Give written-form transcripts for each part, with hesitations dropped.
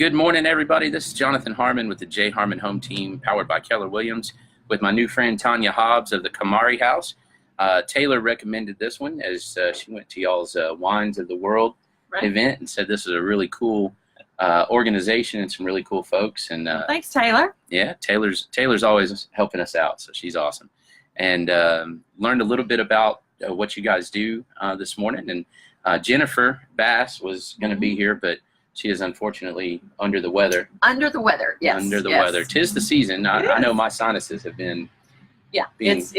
Good morning, everybody. This is Jonathan Harmon with the J. Harmon Home Team, powered by Keller Williams, with my new friend Tonya Hobbs of the Kamari House. Taylor recommended this one as she went to y'all's Wines of the World event and said this is a really cool organization and some really cool folks. And thanks, Taylor. Yeah, Taylor's always helping us out, so she's awesome. And learned a little bit about what you guys do this morning. And Jennifer Bass was going to be here, but she is unfortunately under the weather. Under the weather, yes. Under the weather. 'Tis the season. I know my sinuses have been. Yeah, there's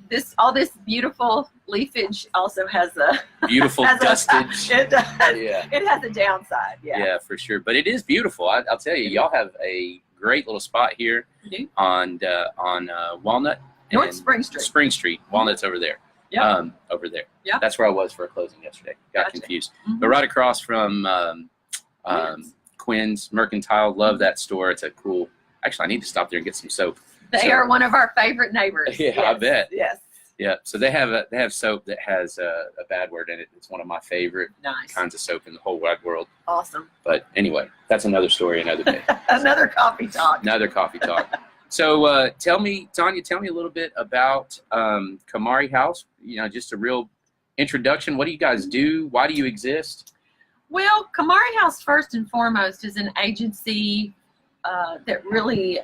this all this beautiful leafage also has a beautiful dustage. It does. Yeah. It has a downside. Yeah. Yeah, for sure. But it is beautiful. I'll tell you, y'all have a great little spot here on Walnut. North Spring Street. Spring Street. Walnut's over there. Yeah. Over there. Yeah. That's where I was for a closing yesterday. Got confused. But right across from Quinn's Mercantile. Love that store. It's a cool. Actually, I need to stop there and get some soap. They are one of our favorite neighbors. Yeah, yes. I bet. Yes. Yeah. So they have soap that has a bad word in it. It's one of my favorite kinds of soap in the whole wide world. Awesome. But anyway, that's another story, another day. Another coffee talk. Another coffee talk. So tell me, Tonya, tell me a little bit about Kamari House. You know, just a real introduction. What do you guys do? Why do you exist? Well, Kamari House, first and foremost, is an agency that really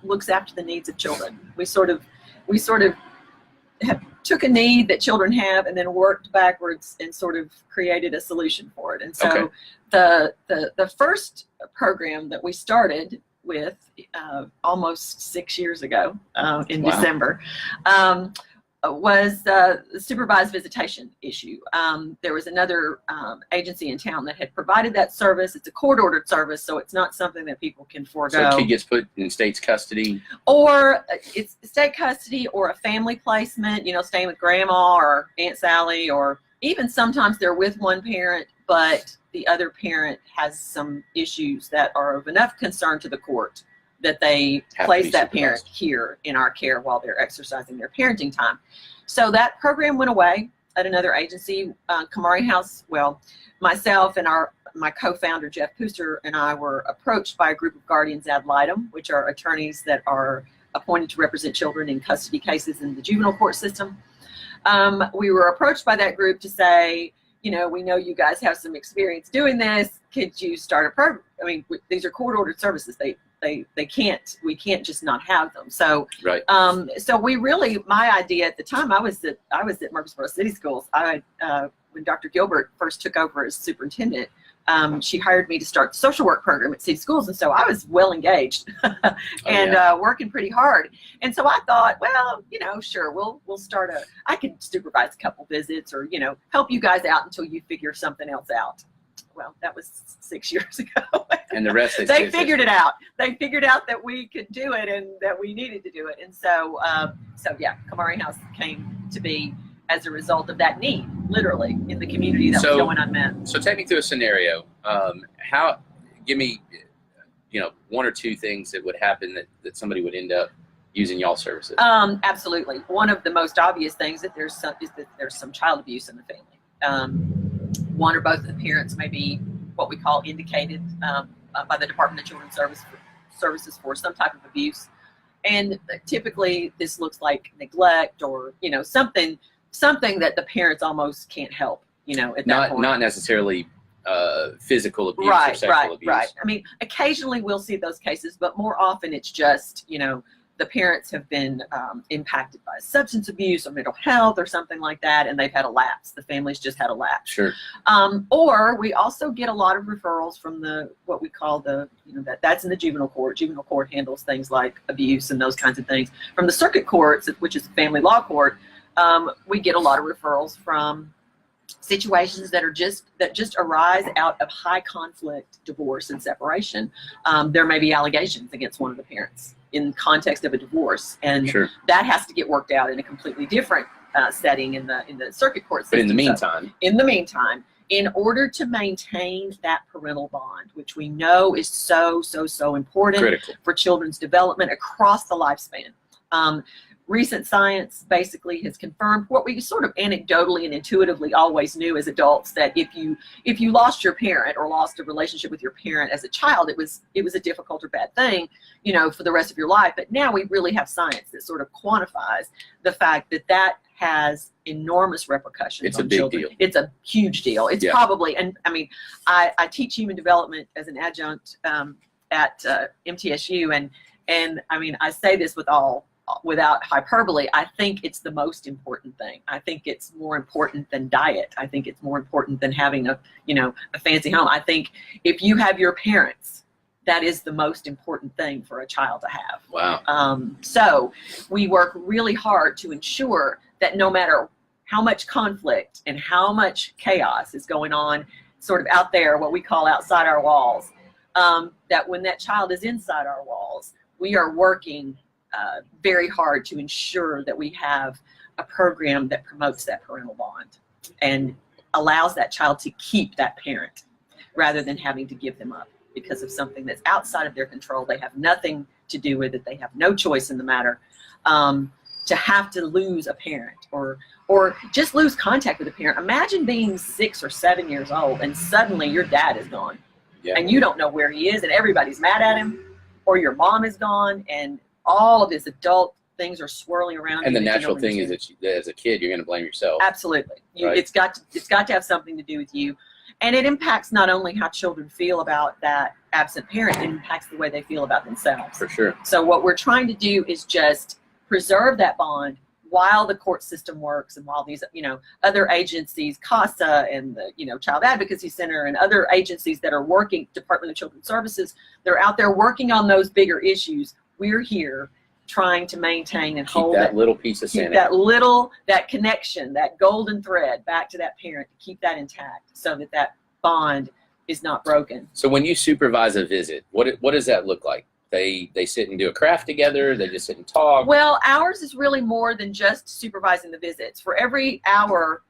looks after the needs of children. We sort of took a need that children have and then worked backwards and sort of created a solution for it. And so the first program that we started with almost 6 years ago in December was the supervised visitation issue. There was another agency in town that had provided that service. It's a court-ordered service, so it's not something that people can forego. So a kid gets put in state's custody? Or it's state custody or a family placement, you know, staying with grandma or Aunt Sally, or even sometimes they're with one parent, but the other parent has some issues that are of enough concern to the court that they place that parent here in our care while they're exercising their parenting time. So that program went away at another agency, Kamari House. Well, myself and my co-founder, Jeff Pooster, and I were approached by a group of guardians ad litem, which are attorneys that are appointed to represent children in custody cases in the juvenile court system. We were approached by that group to say, you know, we know you guys have some experience doing this. Could you start a program? I mean, these are court-ordered services. We can't just not have them. So, so we really, my idea at the time, I was at Murfreesboro City Schools. When Dr. Gilbert first took over as superintendent, she hired me to start the social work program at City Schools, and so I was well engaged and working pretty hard. And so I thought, well, you know, sure, we'll start I can supervise a couple visits, or, you know, help you guys out until you figure something else out. Well, that was 6 years ago. And the rest they figured it out. They figured out that we could do it and that we needed to do it. And so, yeah, Kamari House came to be as a result of that need, literally, in the community that was going unmet. So take me through a scenario. Give me, you know, one or two things that would happen that somebody would end up using y'all services. Absolutely. One of the most obvious things is that there's some child abuse in the family. One or both of the parents may be what we call indicated by the Department of Children's Services for some type of abuse. And typically this looks like neglect, or, you know, something that the parents almost can't help, you know, at that point. Not necessarily physical abuse or sexual abuse. Right. I mean, occasionally we'll see those cases, but more often it's just, you know, the parents have been impacted by substance abuse or mental health or something like that, and they've had a lapse. The family's just had a lapse. Sure. Or we also get a lot of referrals from what we call that's in the juvenile court. Juvenile court handles things like abuse and those kinds of things. From the circuit courts, which is family law court, we get a lot of referrals from situations that just arise out of high conflict divorce and separation. There may be allegations against one of the parents in context of a divorce, and that has to get worked out in a completely different setting in the circuit court system. But in the meantime, in order to maintain that parental bond, which we know is so important for children's development across the lifespan, Recent science basically has confirmed what we sort of anecdotally and intuitively always knew as adults, that if you lost your parent or lost a relationship with your parent as a child, it was a difficult or bad thing, for the rest of your life. But now we really have science that sort of quantifies the fact that that has enormous repercussions. It's on a big children. deal. It's a huge deal. It's probably, and I mean, I teach human development as an adjunct at MTSU, and I mean, I say this without hyperbole. I think it's the most important thing. I think it's more important than diet. I think it's more important than having a fancy home. I think if you have your parents, that is the most important thing for a child to have. Wow. So we work really hard to ensure that no matter how much conflict and how much chaos is going on sort of out there, what we call outside our walls, that when that child is inside our walls, we are working very hard to ensure that we have a program that promotes that parental bond and allows that child to keep that parent rather than having to give them up because of something that's outside of their control. They have nothing to do with it. They have no choice in the matter. To have to lose a parent or just lose contact with a parent. Imagine being 6 or 7 years old and suddenly your dad is gone. Yeah. And you don't know where he is and everybody's mad at him, or your mom is gone, and all of his adult things are swirling around. And the natural thing is that as a kid, you're going to blame yourself. Absolutely. Right? It's got to have something to do with you. And it impacts not only how children feel about that absent parent, it impacts the way they feel about themselves. For sure. So what we're trying to do is just preserve that bond while the court system works and while these, other agencies, CASA and the, Child Advocacy Center and other agencies that are working, Department of Children's Services, they're out there working on those bigger issues. We're here trying to maintain and hold that little piece of sanity. That connection, that golden thread back to that parent, to keep that intact so that that bond is not broken. So when you supervise a visit, what does that look like? They sit and do a craft together? They just sit and talk? Well, ours is really more than just supervising the visits. For every hour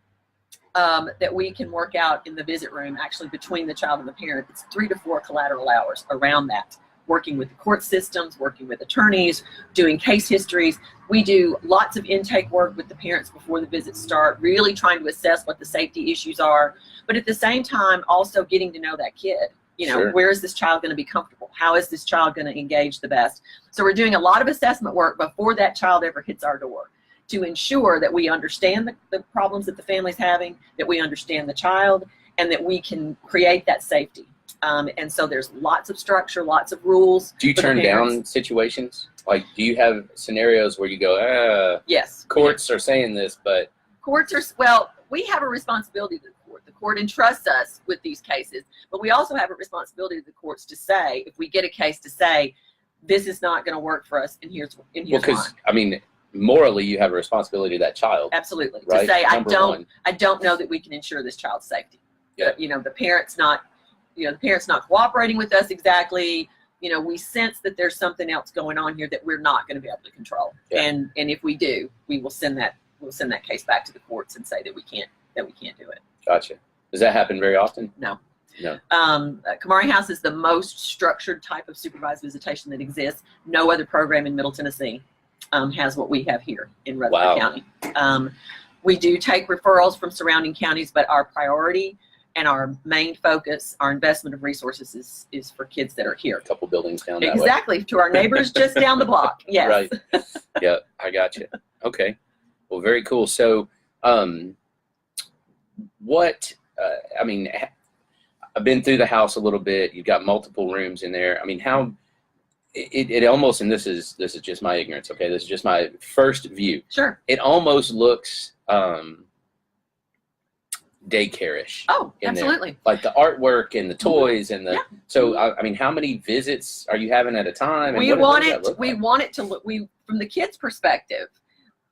that we can work out in the visit room, actually between the child and the parent, it's 3 to 4 collateral hours around that. Working with the court systems, working with attorneys, doing case histories. We do lots of intake work with the parents before the visits start, really trying to assess what the safety issues are, but at the same time also getting to know that kid. Sure. Where is this child going to be comfortable? How is this child going to engage the best? So we're doing a lot of assessment work before that child ever hits our door to ensure that we understand the problems that the family's having, that we understand the child, and that we can create that safety. And so there's lots of structure, lots of rules. Do you turn down situations? Like, do you have scenarios where you go, yes, courts are saying this, but... Courts are, well, we have a responsibility to the court. The court entrusts us with these cases, but we also have a responsibility to the courts to say, if we get a case, to say, this is not going to work for us, and here's why. Because, I mean, morally, you have a responsibility to that child. Absolutely. Right? To say, I One. don't know that we can ensure this child's safety. Yeah. The parent's not cooperating with us exactly. We sense that there's something else going on here that we're not going to be able to control. Yeah. And if we do, we will send that case back to the courts and say that we can't do it. Gotcha. Does that happen very often? No. No. Kamari House is the most structured type of supervised visitation that exists. No other program in Middle Tennessee has what we have here in Rutherford County. We do take referrals from surrounding counties, but our priority and our main focus, our investment of resources is for kids that are here. A couple buildings down that way. Exactly, to our neighbors just down the block. Yes. Right. Yeah, I got you. Okay. Well, very cool. So, I've been through the house a little bit. You've got multiple rooms in there. I mean, how it almost, and this is just my ignorance. Okay, this is just my first view. Sure. It almost looks daycare-ish. Oh, absolutely. Like the artwork and the toys and the. Yeah. So I mean, how many visits are you having at a time? And We want it to look. From the kids' perspective,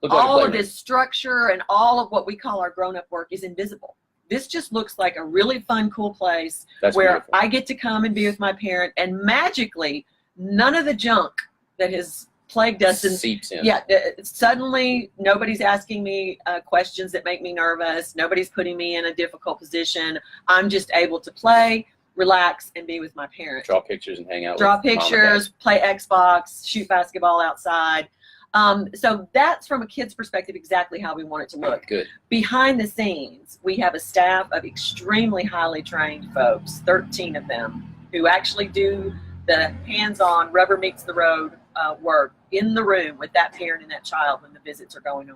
all of this structure and all of what we call our grown-up work is invisible. This just looks like a really fun, cool place where beautiful. I get to come and be with my parent, and magically, none of the junk that has plagued us seeps in. Yeah, suddenly nobody's asking me questions that make me nervous. Nobody's putting me in a difficult position. I'm just able to play, relax, and be with my parent. Draw pictures and hang out. Draw pictures, play Xbox, shoot basketball outside. So that's from a kid's perspective exactly how we want it to look. Good. Behind the scenes, we have a staff of extremely highly trained folks, 13 of them, who actually do the hands-on rubber meets the road work in the room with that parent and that child when the visits are going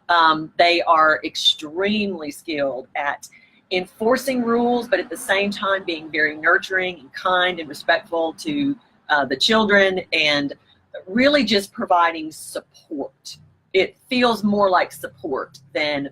on. They are extremely skilled at enforcing rules, but at the same time being very nurturing and kind and respectful to the children, and really just providing support. It feels more like support than,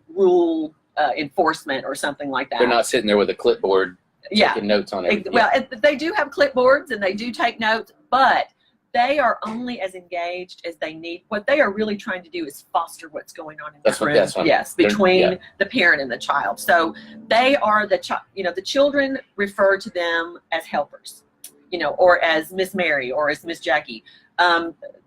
rule enforcement or something like that. They're not sitting there with a clipboard taking notes on it. Well, they do have clipboards and they do take notes, but they are only as engaged as they need. What they are really trying to do is foster what's going on in the room. Yes, between the parent and the child. So they are the children refer to them as helpers, or as Miss Mary or as Miss Jackie.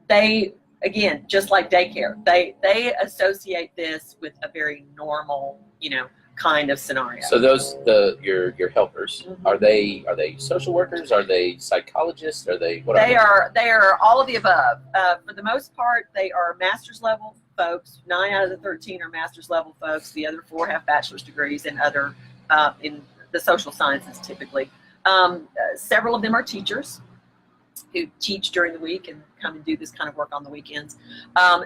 They, again, just like daycare, they associate this with a very normal, kind of scenario. So your helpers, Mm-hmm. are they social workers? Are they psychologists? Are they what? They are all of the above. For the most part, they are master's level folks. 9 out of the 13 are master's level folks. The other 4 have bachelor's degrees in other in the social sciences typically. Several of them are teachers who teach during the week and come and do this kind of work on the weekends.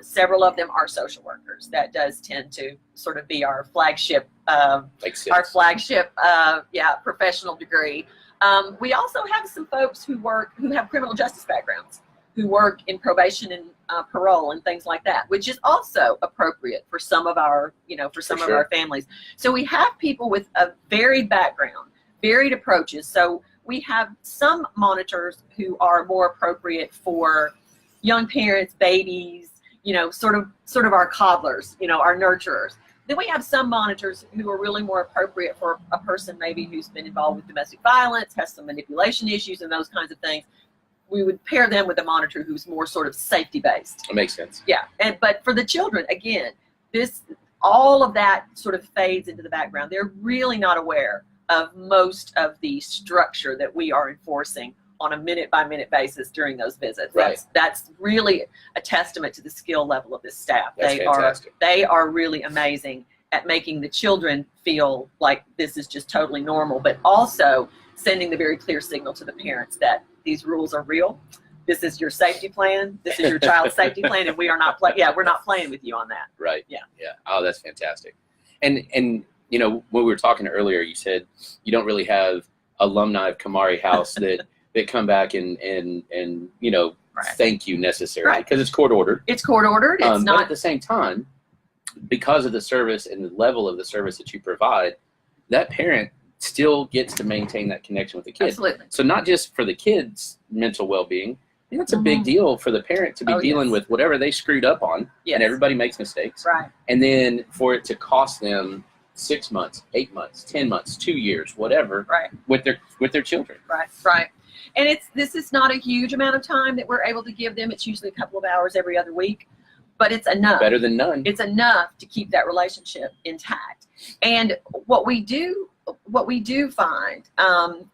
Several of them are social workers. That does tend to sort of be our flagship, professional degree. We also have some folks who have criminal justice backgrounds, who work in probation and parole and things like that, which is also appropriate for some of our, of our families. So we have people with a varied background, varied approaches. So we have some monitors who are more appropriate for young parents, babies, sort of our coddlers, our nurturers. Then we have some monitors who are really more appropriate for a person maybe who's been involved with domestic violence, has some manipulation issues and those kinds of things. We would pair them with a monitor who's more sort of safety based. That makes sense. Yeah, but for the children, again, all of that sort of fades into the background. They're really not aware of most of the structure that we are enforcing on a minute-by-minute basis during those visits. Right. That's really a testament to the skill level of this staff. That's fantastic. They are really amazing at making the children feel like this is just totally normal, but also sending the very clear signal to the parents that these rules are real. This is your safety plan. This is your child's safety plan, and we are not we're not playing with you on that. Right. Yeah. Yeah. Oh, that's fantastic. And when we were talking earlier, you said you don't really have alumni of Kamari House that come back and thank you necessarily, because it's court ordered. It's court ordered. It's not. But at the same time, because of the service and the level of the service that you provide, that parent still gets to maintain that connection with the kid. Absolutely. So not just for the kid's mental well-being, that's a big deal for the parent to be dealing with whatever they screwed up on. Yes. And everybody makes mistakes. Right. And then for it to cost them 6 months, 8 months, 10 months, 2 years, whatever, with their children. Right. And this is not a huge amount of time that we're able to give them. It's usually a couple of hours every other week, but it's enough. Better than none. It's enough to keep that relationship intact. And what we do find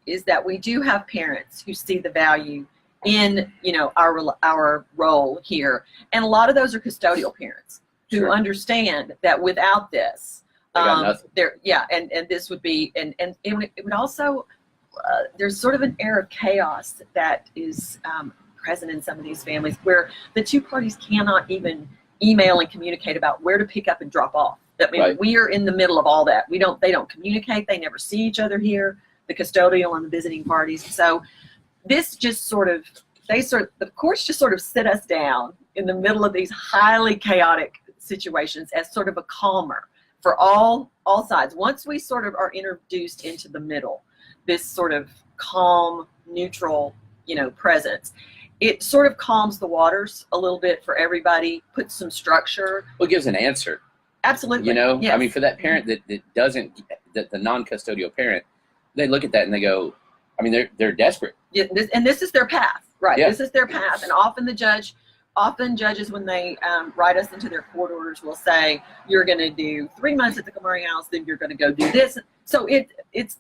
is that we do have parents who see the value in our role here, and a lot of those are custodial parents who understand that without this, and this would be, and it would also, there's sort of an air of chaos that is present in some of these families where the two parties cannot even email and communicate about where to pick up and drop off. I mean, we are in the middle of all that. They don't communicate. They never see each other here, the custodial and the visiting parties. So this just the courts just sort of sit us down in the middle of these highly chaotic situations as sort of a calmer for all sides. Once we sort of are introduced into the middle, this sort of calm, neutral, presence, it sort of calms the waters a little bit for everybody, puts some structure. Well, it gives an answer. Absolutely. Yes. I mean, for that parent that the non-custodial parent, they look at that and they go, I mean, they're desperate. Yeah, this is their path, right? Yeah. This is their path, and often judges, when they write us into their court orders, will say, you're going to do 3 months at the Kamari House, then you're going to go do this. So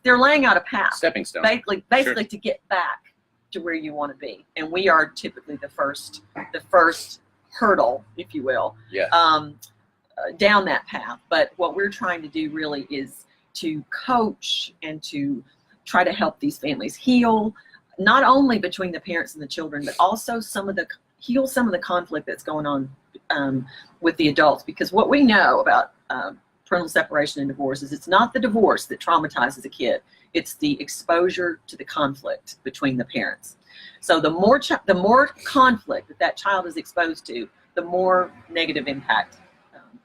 they're laying out a path, stepping stone, basically to get back to where you want to be. And we are typically the first hurdle, if you will, Yeah. down that path. But what we're trying to do really is to coach and to try to help these families heal, not only between the parents and the children, but also heal some of the conflict that's going on with the adults. Because what we know about parental separation and divorce is it's not the divorce that traumatizes a kid. It's the exposure to the conflict between the parents. So the more conflict that child is exposed to, the more negative impact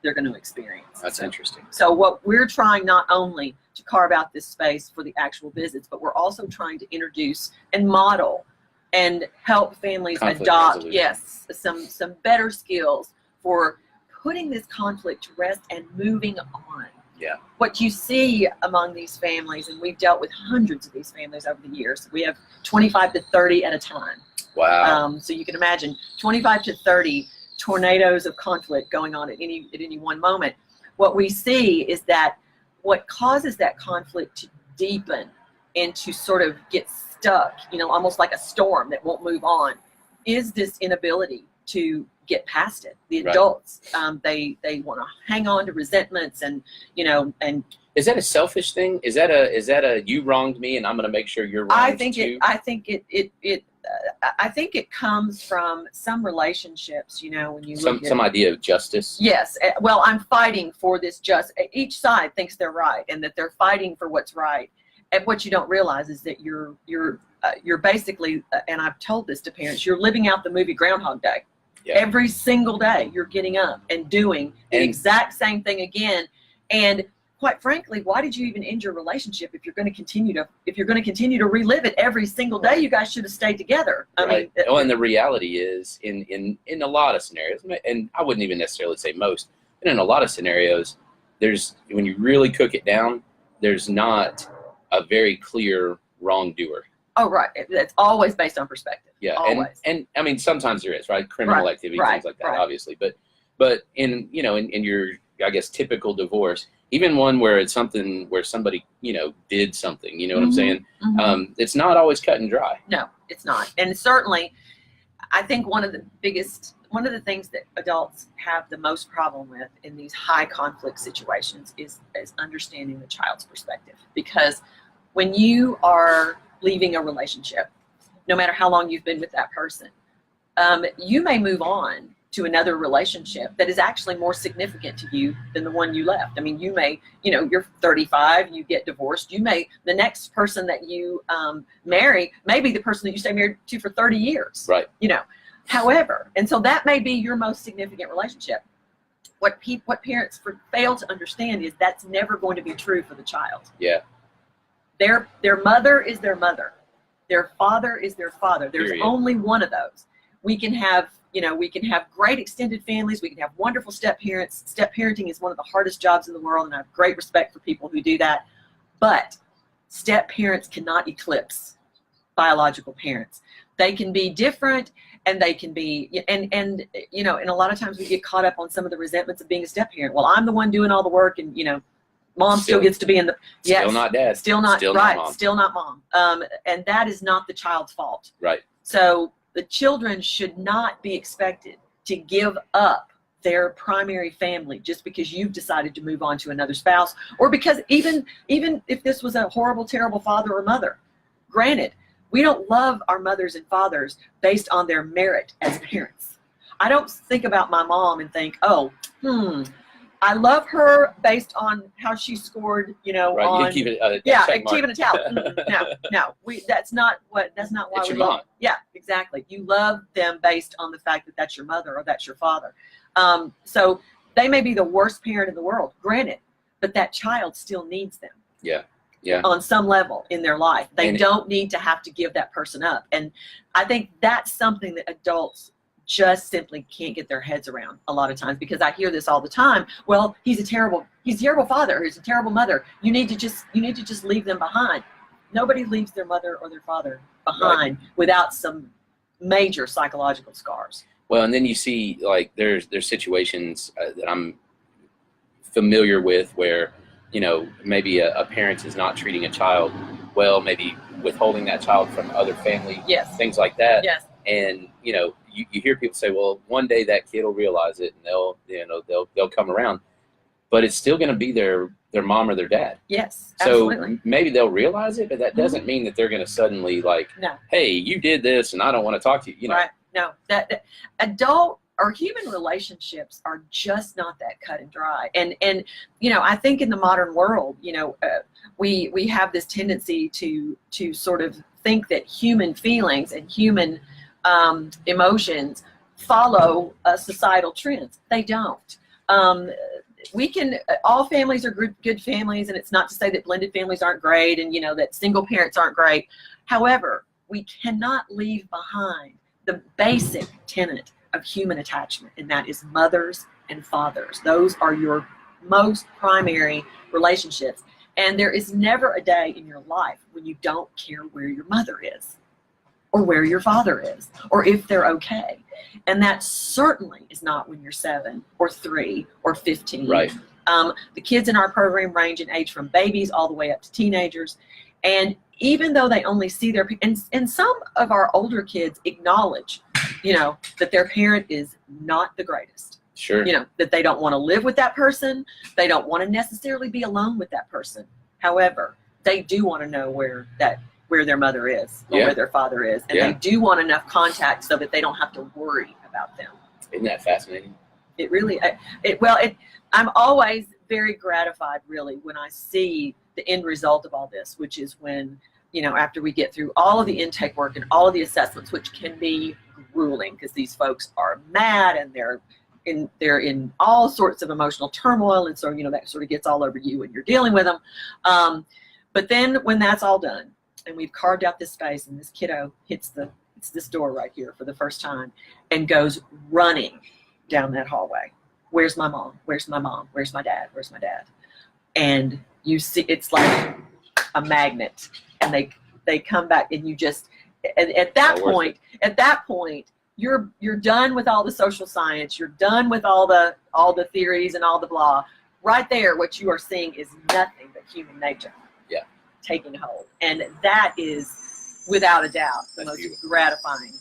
they're going to experience. That's interesting. So what we're trying not only to carve out this space for the actual visits, but we're also trying to introduce and model and help families Conflict adopt, resolution. yes, some better skills for putting this conflict to rest and moving on. Yeah. What you see among these families, and we've dealt with hundreds of these families over the years. We have 25 to 30 at a time. Wow. So you can imagine 25 to 30 tornadoes of conflict going on at any one moment. What we see is that what causes that conflict to deepen and to sort of get stuck, almost like a storm that won't move on, is this inability to get past it. The Right. adults, they want to hang on to resentments and Is that a selfish thing? Is that a you wronged me and I'm going to make sure you're wronged I think too? I think it comes from some relationships, when you look at Some idea of justice. Yes. Well, I'm fighting for this each side thinks they're right and that they're fighting for what's right. And what you don't realize is that you're basically, and I've told this to parents, you're living out the movie Groundhog Day. Yeah. Every single day you're getting up and doing the exact same thing again. And quite frankly, why did you even end your relationship if you're going to continue to relive it every single day? You guys should have stayed together. I mean, well, and the reality is in a lot of scenarios, and I wouldn't even necessarily say most, but in a lot of scenarios, when you really cook it down, there's not a very clear wrongdoer. Oh, right. That's always based on perspective. Yeah. Always. And I mean, sometimes there is, right? Criminal activity, things like that, obviously. But in your, I guess, typical divorce, even one where it's something where somebody, did something, you know what I'm saying? Mm-hmm. It's not always cut and dry. No, it's not. And certainly, I think one of the things that adults have the most problem with in these high conflict situations is understanding the child's perspective. Because when you are leaving a relationship, no matter how long you've been with that person, you may move on to another relationship that is actually more significant to you than the one you left. I mean, you may, you're 35, you get divorced. The next person that you marry may be the person that you stay married to for 30 years. Right. However, and so that may be your most significant relationship. What parents fail to understand is that's never going to be true for the child. Yeah. Their mother is their mother. Their father is their father. There's Period. only one of those. We can have great extended families. We can have wonderful step parents. Step parenting is one of the hardest jobs in the world, and I have great respect for people who do that. But step parents cannot eclipse biological parents. They can be different, and they can be, and a lot of times we get caught up on some of the resentments of being a step parent. Well, I'm the one doing all the work, and mom still gets to be in the still not dad, still not right, mom. Still not mom, and that is not the child's fault. Right. So the children should not be expected to give up their primary family just because you've decided to move on to another spouse, or because even if this was a horrible, terrible father or mother. Granted, we don't love our mothers and fathers based on their merit as parents. I don't think about my mom and think, I love her based on how she scored, Right. on You keep it, keeping a tally. No, that's not why it's we your love. mom. Yeah, exactly. You love them based on the fact that that's your mother or that's your father. So they may be the worst parent in the world, granted, but that child still needs them. Yeah. Yeah. On some level in their life. They don't need to have to give that person up. And I think that's something that adults just simply can't get their heads around a lot of times, because I hear this all the time. Well, he's a terrible father, he's a terrible mother. You need to just leave them behind. Nobody leaves their mother or their father behind without some major psychological scars. Well, and then you see, like, there's situations that I'm familiar with where, maybe a parent is not treating a child well, maybe withholding that child from other family, Yes. things like that. Yes. And, you hear people say, well, one day that kid will realize it and they'll come around, but it's still going to be their mom or their dad. Yes, so absolutely. maybe they'll realize it, but that doesn't mean that they're going to suddenly like, no, hey, you did this and I don't want to talk to you. Right. No, that adult or human relationships are just not that cut and dry. And I think in the modern world, we have this tendency to sort of think that human feelings and human emotions follow societal trends. They don't. All families are good families, and it's not to say that blended families aren't great and that single parents aren't great. However, we cannot leave behind the basic tenet of human attachment, and that is mothers and fathers. Those are your most primary relationships. And there is never a day in your life when you don't care where your mother is or where your father is or if they're okay. And that certainly is not when you're 7 or 3 or 15. Right. The kids in our program range in age from babies all the way up to teenagers. And even though they only see and some of our older kids acknowledge, that their parent is not the greatest. Sure. That they don't want to live with that person. They don't want to necessarily be alone with that person. However, they do want to know where their mother is or where their father is. And they do want enough contact so that they don't have to worry about them. Isn't that fascinating? It really, I'm always very gratified really when I see the end result of all this, which is when, after we get through all of the intake work and all of the assessments, which can be grueling because these folks are mad and they're in all sorts of emotional turmoil. And so, that sort of gets all over you when you're dealing with them. But then when that's all done and we've carved out this space and this kiddo hits this door right here for the first time and goes running down that hallway. Where's my mom? Where's my mom? Where's my dad? Where's my dad? And you see, it's like a magnet, and they come back, and you just, and at that point, you're done with all the social science. You're done with all the theories and all the blah. Right there, what you are seeing is nothing but human nature. Yeah. Taking hold, and that is, without a doubt, the most gratifying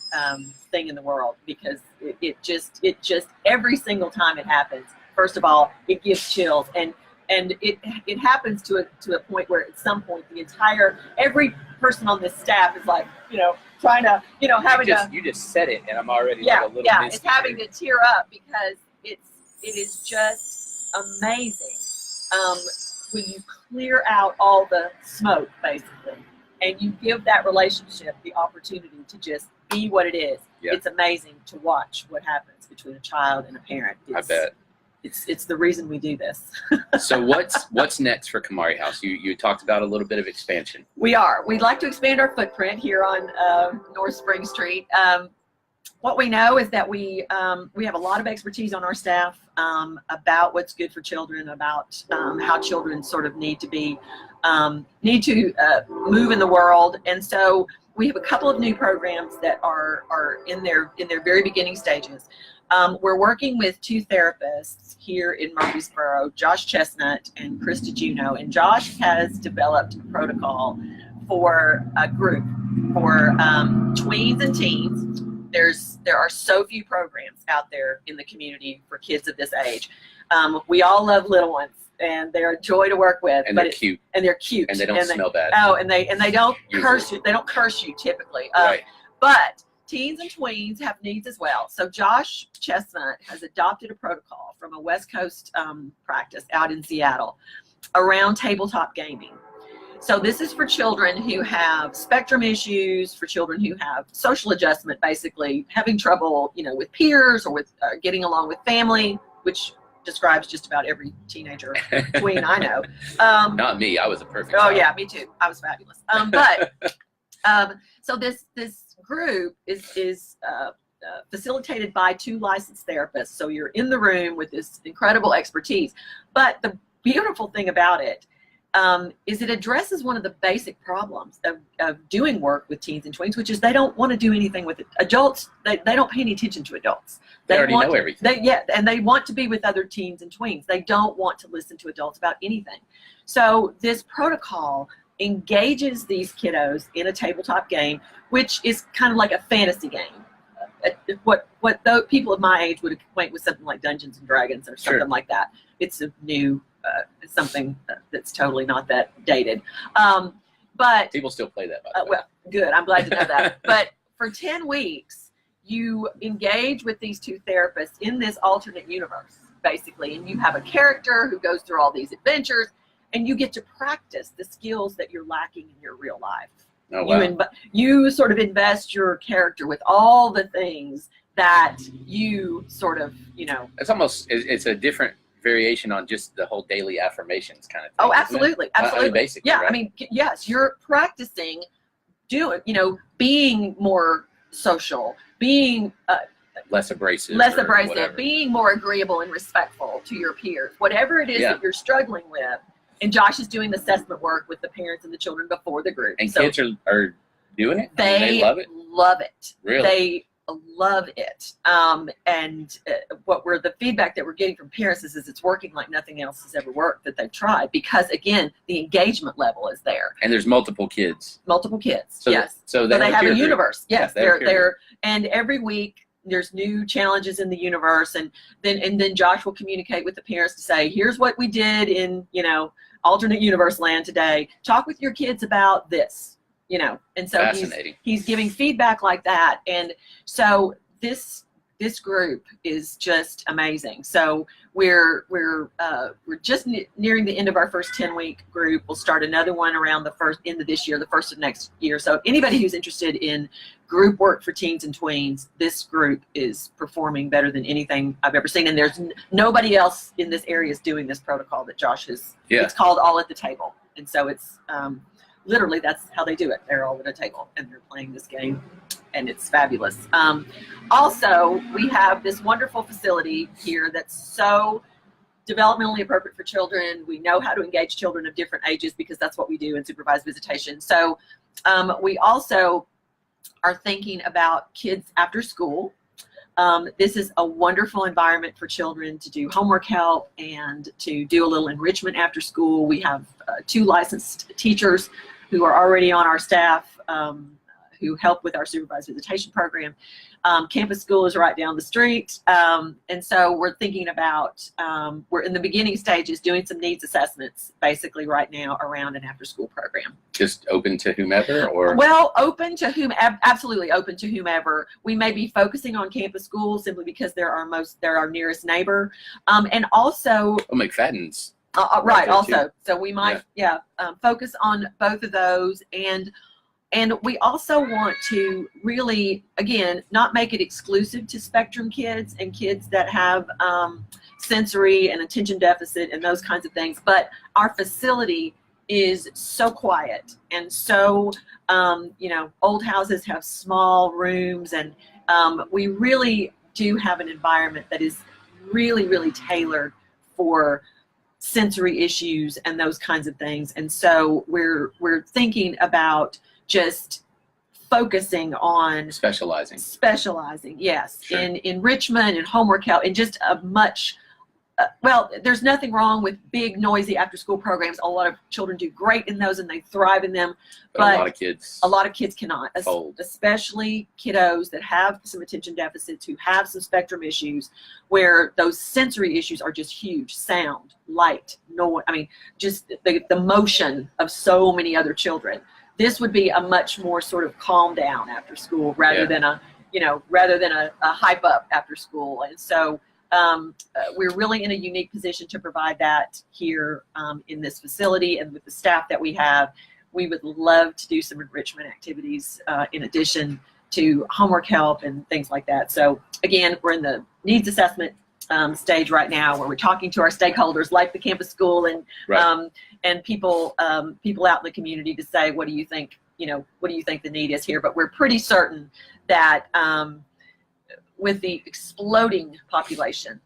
thing in the world, because it just every single time it happens. First of all, it gives chills, and it happens to a point where at some point every person on this staff is like, trying to, you just said it, and I'm already it's having to tear up because it is just amazing when you clear out all the smoke basically, and you give that relationship the opportunity to just be what it is. Yep. It's amazing to watch what happens between a child and a parent. I bet. It's the reason we do this. So what's next for Kamari House? You talked about a little bit of expansion. We'd like to expand our footprint here on North Spring Street. What we know is that we have a lot of expertise on our staff about what's good for children, about how children sort of need to move in the world, and so we have a couple of new programs that are in their very beginning stages. We're working with 2 therapists here in Murfreesboro, Josh Chestnut and Krista Juno, and Josh has developed a protocol for a group for tweens and teens. There are so few programs out there in the community for kids of this age. We all love little ones, and they're a joy to work with. And they're cute. And they're cute. And they don't smell bad. Oh, and they don't curse you. They don't curse you typically. Right. But teens and tweens have needs as well. So Josh Chestnut has adopted a protocol from a West Coast practice out in Seattle around tabletop gaming. So this is for children who have spectrum issues, for children who have social adjustment, basically having trouble, with peers or with getting along with family, which describes just about every teenager tween I know. Not me. I was a perfect Oh child. yeah, me too. I was fabulous. So this group is facilitated by 2 licensed therapists. So you're in the room with this incredible expertise. But the beautiful thing about it is it addresses one of the basic problems of doing work with teens and tweens, which is they don't want to do anything with it. Adults. They don't pay any attention to adults. They already know everything. And they want to be with other teens and tweens. They don't want to listen to adults about anything. So this protocol engages these kiddos in a tabletop game, which is kind of like a fantasy game. what people of my age would acquaint with something like Dungeons and Dragons or something like that. It's a new something that's totally not that dated. But people still play that, by the way. Well, good. I'm glad to know that. But for 10 weeks, you engage with these two therapists in this alternate universe, basically, and you have a character who goes through all these adventures, and you get to practice the skills that you're lacking in your real life. Oh, wow. You sort of invest your character with all the things that you sort of, It's almost, it's a different variation on just the whole daily affirmations kind of thing. Oh, absolutely. Absolutely. Basically, yeah. right? I mean, yes, you're practicing being more social, being less abrasive, being more agreeable and respectful to your peers, whatever it is that you're struggling with. And Josh is doing assessment work with the parents and the children before the group. And kids are doing it? They love it? Love it. Really? They love it. The feedback that we're getting from parents is it's working like nothing else has ever worked that they've tried, because again, the engagement level is there. And there's multiple kids. So, yes. So they have a universe. Yes. Yeah, they're and every week there's new challenges in the universe, and then Josh will communicate with the parents to say, here's what we did in, alternate universe land today. Talk with your kids about this, and so he's giving feedback like that. And so this group is just amazing. So we're just nearing the end of our first 10-week group. We'll start another one around the end of this year, the first of next year. So anybody who's interested in group work for teens and tweens, this group is performing better than anything I've ever seen. And there's nobody else in this area is doing this protocol that Josh has. Yeah. It's called All at the Table. And so it's literally that's how they do it. They're all at a table and they're playing this game, and it's fabulous. Also, we have this wonderful facility here that's so developmentally appropriate for children. We know how to engage children of different ages because that's what we do in supervised visitation. So we also are thinking about kids after school. This is a wonderful environment for children to do homework help and to do a little enrichment after school. We have 2 licensed teachers who are already on our staff who help with our supervised visitation program. Campus school is right down the street. And so we're thinking about, we're in the beginning stages doing some needs assessments basically right now around an after school program. Just open to whomever, or? Well, absolutely open to whomever. We may be focusing on campus schools simply because they're our nearest neighbor. And also. Oh, McFadden's. Right, also. So we might, focus on both of those. And we also want to really, again, not make it exclusive to spectrum kids and kids that have sensory and attention deficit and those kinds of things. But our facility is so quiet and so, old houses have small rooms, and we really do have an environment that is really, really tailored for sensory issues and those kinds of things. And so we're thinking about just focusing on specializing, yes, sure, in enrichment and homework help, and just a much there's nothing wrong with big noisy after school programs. A lot of children do great in those and they thrive in them, but a lot of kids cannot, especially kiddos that have some attention deficits, who have some spectrum issues, where those sensory issues are just huge: sound, light, noise, just the motion of so many other children. This would be a much more sort of calm down after school rather than a hype up after school. And so we're really in a unique position to provide that here in this facility, and with the staff that we have. We would love to do some enrichment activities in addition to homework help and things like that. So again, we're in the needs assessment stage right now, where we're talking to our stakeholders like the campus school and people out in the community to say, what do you think the need is here? But we're pretty certain that with the exploding population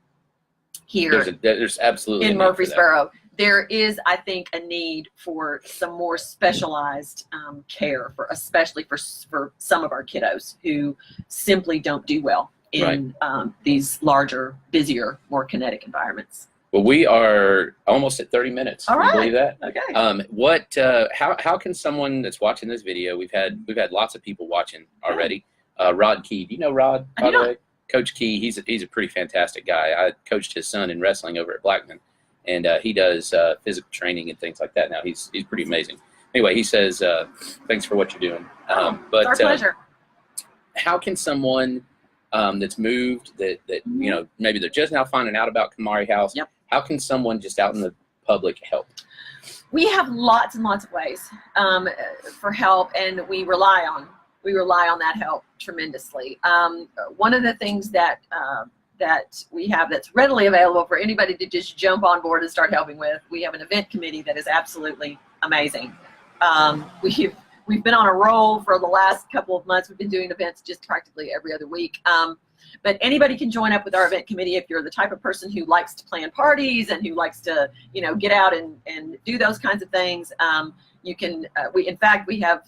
here, there's absolutely in Murfreesboro, there is, I think, a need for some more specialized care especially for some of our kiddos who simply don't do well in these larger, busier, more kinetic environments. Well, we are almost at 30 minutes. All right. Can you believe that? Okay. How can someone that's watching this video, we've had lots of people watching already. Rod Key. Do you know Rod, I by do the not. way? Coach Key, he's a pretty fantastic guy. I coached his son in wrestling over at Blackman, and he does physical training and things like that now. He's pretty amazing. Anyway, he says, thanks for what you're doing. It's our pleasure. How can someone that's moved, that you know, maybe they're just now finding out about Kamari House, Yep. how can someone just out in the public help? We have lots and lots of ways for help, and we rely on that help tremendously. One of the things that we have that's readily available for anybody to just jump on board and start helping with, we have an event committee that is absolutely amazing. We've been on a roll for the last couple of months. We've been doing events just practically every other week. But anybody can join up with our event committee if you're the type of person who likes to plan parties and who likes to, you know, get out and do those kinds of things. You can, in fact, we have,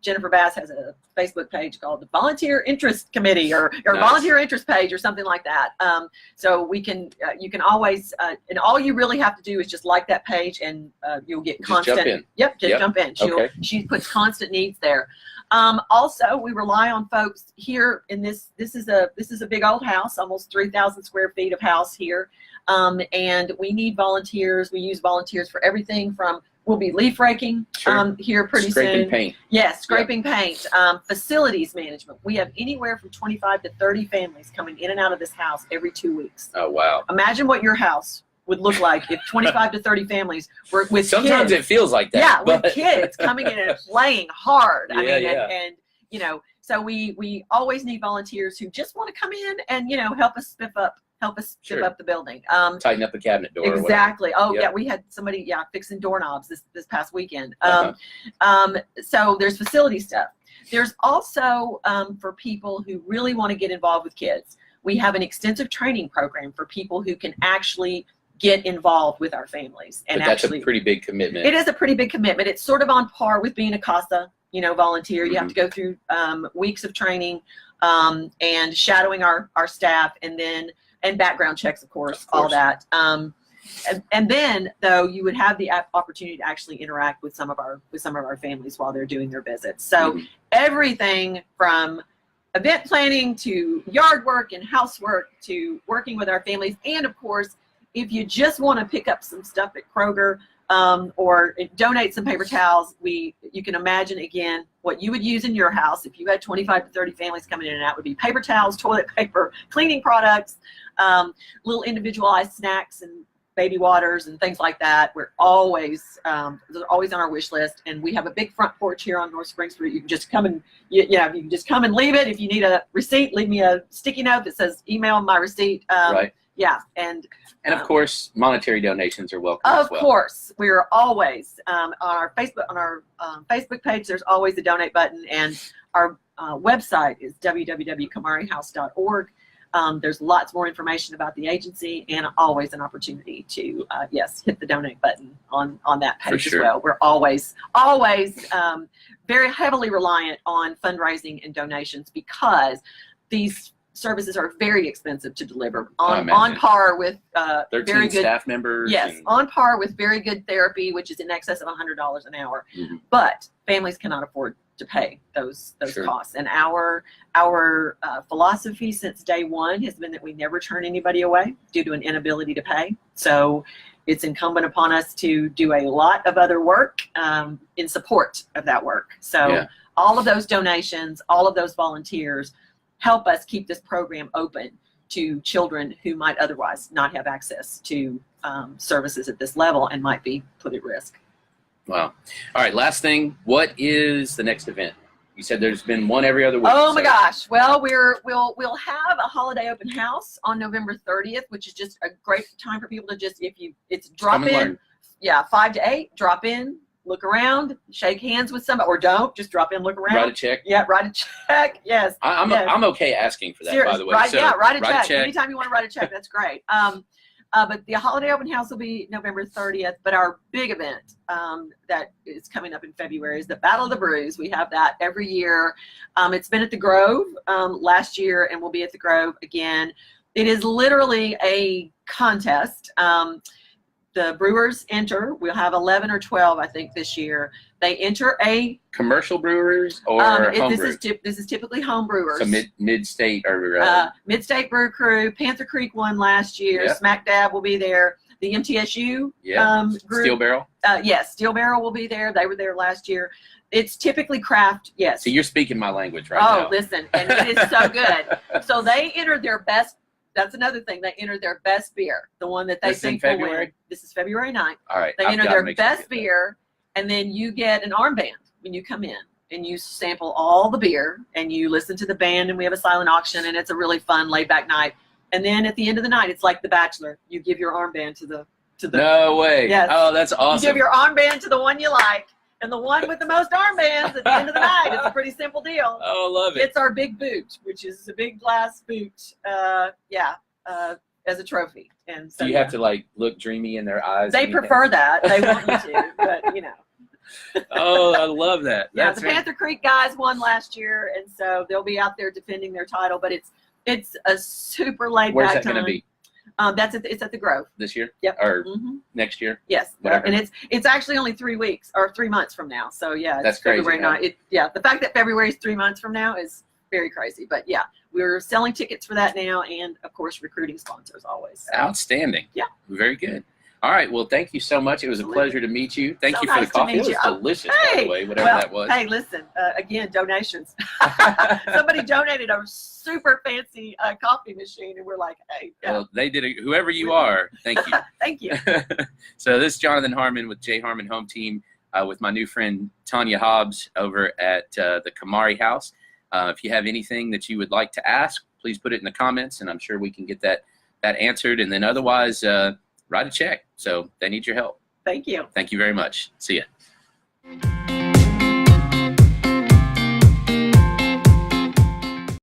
Jennifer Bass has a Facebook page called the Volunteer Interest Committee or Nice. Volunteer Interest page or something like that. So we can, you can always, and all you really have to do is just like that page, and you'll get constant. Just jump in. Yep, just jump in. Okay. She puts constant needs there. Also, we rely on folks here in this is a big old house, almost 3,000 square feet of house here. And we need volunteers. We use volunteers for everything from, we'll be leaf raking here pretty Scraping soon. paint. Yes, scraping paint. Facilities management. We have anywhere from 25 to 30 families coming in and out of this house every 2 weeks. Oh, wow. Imagine what your house would look like if 25 to 30 families were with Sometimes kids. it feels like that. Yeah, but with kids coming in and playing hard. I Yeah, mean, yeah. and you know, so we always need volunteers who just want to come in and, you know, help us spiff up Sure. up the building. Tighten up the cabinet door. Exactly. Oh, Yep. yeah, we had somebody fixing doorknobs this past weekend. Uh-huh. So there's facility stuff. There's also for people who really want to get involved with kids. We have an extensive training program for people who can actually get involved with our families. And But that's actually, a pretty big commitment. it is a pretty big commitment. It's sort of on par with being a CASA, you know, volunteer. You have to go through weeks of training and shadowing our staff, and background checks, of course, all that. And then, though, you would have the opportunity to actually interact with some of our families while they're doing their visits. So everything from event planning to yard work and housework to working with our families, and of course, if you just want to pick up some stuff at Kroger or donate some paper towels, you can imagine again what you would use in your house if you had 25 to 30 families coming in and out would be paper towels, toilet paper, cleaning products, little individualized snacks and baby waters and things like that. We're always they're always on our wish list, and we have a big front porch here on North Spring Street. You can just come and you can just come and leave it. If you need a receipt, leave me a sticky note that says email my receipt. Right. Yeah, and of course, monetary donations are welcome of as well. course, we're always on our Facebook page. There's always a donate button, and our website is www.kamarihouse.org. There's lots more information about the agency, and always an opportunity to hit the donate button on that page For sure. as well. We're always very heavily reliant on fundraising and donations because these services are very expensive to deliver, on par with 13 very good staff members. Yes, and- on par with very good therapy, which is in excess of $100 an hour. But families cannot afford to pay those Sure. costs. And our philosophy since day one has been that we never turn anybody away due to an inability to pay. So it's incumbent upon us to do a lot of other work in support of that work. So all of those donations, all of those volunteers help us keep this program open to children who might otherwise not have access to services at this level and might be put at risk. Wow. All right, last thing. What is the next event? You said there's been one every other week. Oh my gosh. Well, we'll have a holiday open house on November 30th, which is just a great time for people to just, it's drop in. Learn. Yeah, 5 to 8, drop in, look around, shake hands with somebody, or don't, just drop in, look around. Write a check. Yeah, write a check. Yes. I'm okay asking for that, by the way. Right, So write a check. check. Anytime you want to write a check, that's great. But the holiday open house will be November 30th. But our big event that is coming up in February is the Battle of the Brews. We have that every year. It's been at the Grove last year, and will be at the Grove again. It is literally a contest. the brewers enter. We'll have 11 or 12, I think, this year. They enter a commercial brewers or home brew? This is typically home brewers. So mid-state or Mid-State Brew Crew. Panther Creek won last year. Yeah. Smack Dab will be there. The MTSU group. Steel Barrel? Yes, Steel Barrel will be there. They were there last year. It's typically craft, yes. So you're speaking my language right now. Oh, listen, and it is so good. So they enter their best. That's another thing. They enter their best beer, the one that they think will win. This is February 9th. All right. They enter their best beer, and then you get an armband when you come in, and you sample all the beer, and you listen to the band, and we have a silent auction, and it's a really fun, laid-back night. And then at the end of the night, it's like The Bachelor. You give your armband to the. No way. Yes. Oh, that's awesome. You give your armband to the one you like. And the one with the most armbands at the end of the night. It's a pretty simple deal. Oh, I love it. It's our big boot, which is a big glass boot, as a trophy. And so do you have to like look dreamy in their eyes? They prefer that. They want you to, but you know. Oh, I love that. Yeah, the Panther Creek guys won last year, and so they'll be out there defending their title. But it's a super laid back time. Where's that going to be? It's at the Grove this year. Yep. Or next year. Yes. Whatever. And it's actually only 3 weeks or 3 months from now. So yeah, it's that's crazy. February 9th. The fact that February is 3 months from now is very crazy. But yeah, we're selling tickets for that now, and of course recruiting sponsors always. So. Outstanding. Yeah. Very good. All right. Well, thank you so much. It was a pleasure to meet you. Thank you for the coffee. It was delicious, by the way, whatever that was. Hey, listen, again, donations. Somebody donated a super fancy coffee machine, and we're like, hey. Yeah. Well, they did it. Whoever you are, thank you. Thank you. So this is Jonathan Harmon with J. Harmon Home Team with my new friend Tonya Hobbs over at the Kamari House. If you have anything that you would like to ask, please put it in the comments, and I'm sure we can get that answered. And then otherwise, write a check. So they need your help. Thank you. Thank you very much. See ya.